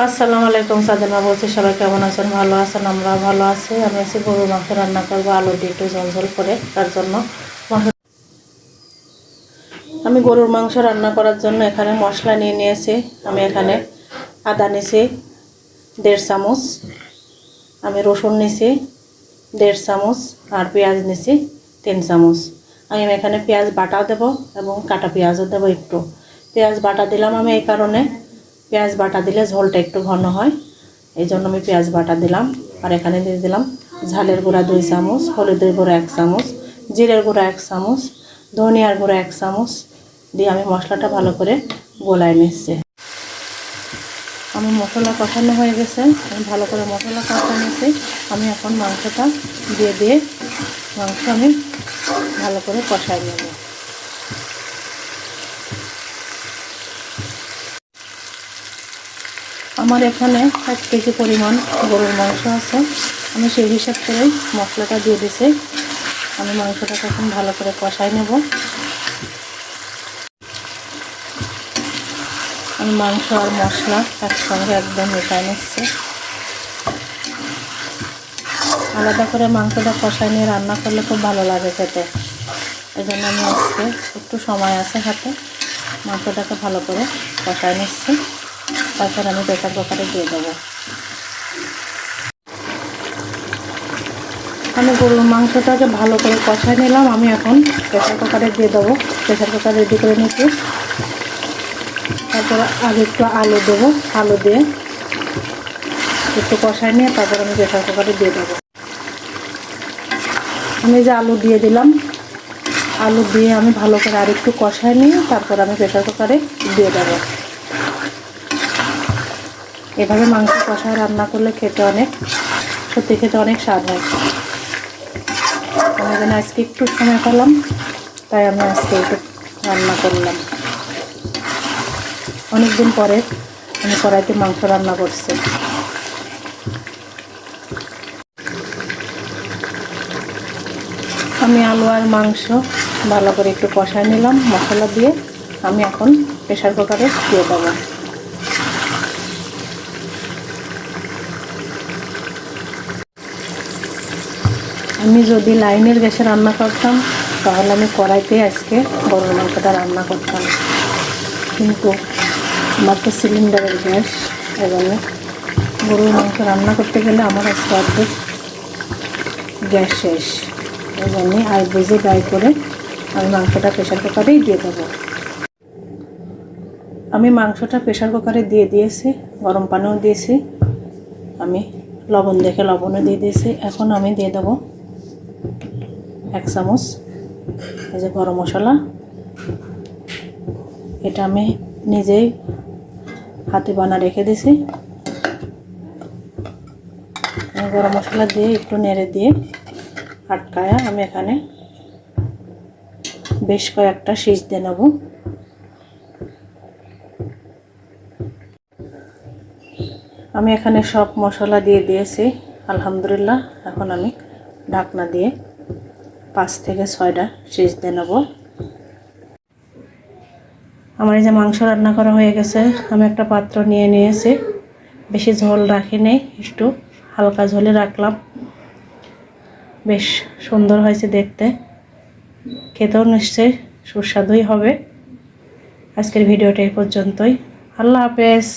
আসসালামু আলাইকুম। সাদেমা বলছি, সবাই কেমন আছেন? ভালো আছেন? আমরা ভালো আছি। আমি আছি গরুর মাংস রান্না করবো আলু দিয়ে একটু ঝোল করে। তার জন্য আমি গরুর মাংস রান্না করার জন্য এখানে মশলা নিয়ে নিয়েছি। আমি এখানে আদা নিয়েছি 1.5 চামচ, আমি রসুন নিয়েছি 1.5 চামচ, আর পেঁয়াজ নিয়েছি 3 চামচ। আমি এখানে পেঁয়াজ বাটা দেব এবং কাটা পেঁয়াজও দেবো। একটু পেঁয়াজ বাটা দিলাম আমি এই কারণে, পেঁয়াজ বাটা দিলে ঝোলটা একটু ঘন হয়, এই জন্য আমি পেঁয়াজ বাটা দিলাম। আর এখানে দিয়ে দিলাম ঝালের গুঁড়া 2 চামচ, হলুদের গুঁড়া 1 চামচ, জিরের গুঁড়া 1 চামচ, ধনিয়ার গুঁড়া 1 চামচ দিয়ে আমি মশলাটা ভালো করে গোলায় নিচ্ছি। আমি মশলা কষানো হয়ে গেছে, আমি ভালো করে মশলা কষা নিয়েছি। আমি এখন মাংসটা দিয়ে মাংস আমি ভালো করে কষাই নেব। আমার এখানে 1 কেজি পরিমাণ গরুর মাংস আছে। আমি সেই হিসাব করেই মশলাটা দিয়ে দিছি। আমি মাংসটাকে এখন ভালো করে কষাই নেব। আমি মাংস আর মশলা একসঙ্গে একদম মেশাই নিচ্ছি। আলাদা করে মাংসটা কষাই নিয়ে রান্না করলে খুব ভালো লাগে খেতে, এই জন্য আমি আজকে একটু সময় আছে হাতে, মাংসটাকে ভালো করে কষাই নিচ্ছি। তারপর আমি প্রেসার কুকারে দিয়ে দেবো। আমি গরুর মাংসটাকে ভালো করে কষাই নিলাম। আমি এখন প্রেসার কুকারে দিয়ে দেবো। প্রেসার কুকার রেডি করে নিচ্ছি। তারপর আগে একটু আলু দেবো, আলু দিয়ে একটু কষাই নিয়ে তারপর আমি প্রেসার কুকারে দিয়ে দেবো। আমি যে আলু দিয়ে দিলাম, আলু দিয়ে আমি ভালো করে আর একটু কষাই নিয়ে তারপর আমি প্রেসার কুকারে দিয়ে দেবো। এভাবে মাংস কষায় রান্না করলে সত্যি খেতে অনেক স্বাদ হয়। আমি যেন আজকে একটু সময় পেলাম, তাই আমি আজকে একটু রান্না করলাম। অনেকদিন পরে আমি কড়াইতে মাংস রান্না করছি। আমি আলু আর মাংস ভালো করে একটু কষায় নিলাম মশলা দিয়ে। আমি এখন প্রেসার কুকারে দিয়ে দেবো। আমি যদি লাইনের গ্যাসে রান্না করতাম তাহলে আমি কড়াইতে আজকে গরুর মাংসটা রান্না করতাম, কিন্তু আমার তো সিলিন্ডারের গ্যাস, এবং গরুর মাংস রান্না করতে গেলে আমার আজকে অর্ধেক গ্যাস শেষ। এই জন্যে আর বুঝে ব্যয় করে আমি মাংসটা প্রেসার কুকারেই দিয়ে দেবো। আমি মাংসটা প্রেসার কুকারে দিয়ে দিয়েছি, গরম পানিও দিয়েছি, আমি লবণ দেখে লবণও দিয়ে দিয়েছি। এখন আমি দিয়ে দেবো 1 চামচ এই যে গরম মশলা। এটা আমি নিজেই হাতে বানা রেখে দিয়েছি। গরম মশলা দিয়ে একটু নেড়ে দিয়ে আটকায়া আমি এখানে বেশ কয়েকটা শীষ দিয়ে নেব। আমি এখানে সব মশলা দিয়ে দিয়েছি আলহামদুলিল্লাহ। এখন আমি ঢাকনা দিয়ে 5 থেকে 6টা শীষ দিয়ে নেব। আমার এই যে মাংস রান্না করা হয়ে গেছে, আমি একটা পাত্র নিয়ে নিয়েছি। বেশি ঝোল রাখিনি, একটু হালকা ঝোলে রাখলাম। বেশ সুন্দর হয়েছে দেখতে, খেতেও নিশ্চয়ই সুস্বাদুই হবে। আজকের ভিডিওটা এই পর্যন্তই। আল্লাহ হাফেজ।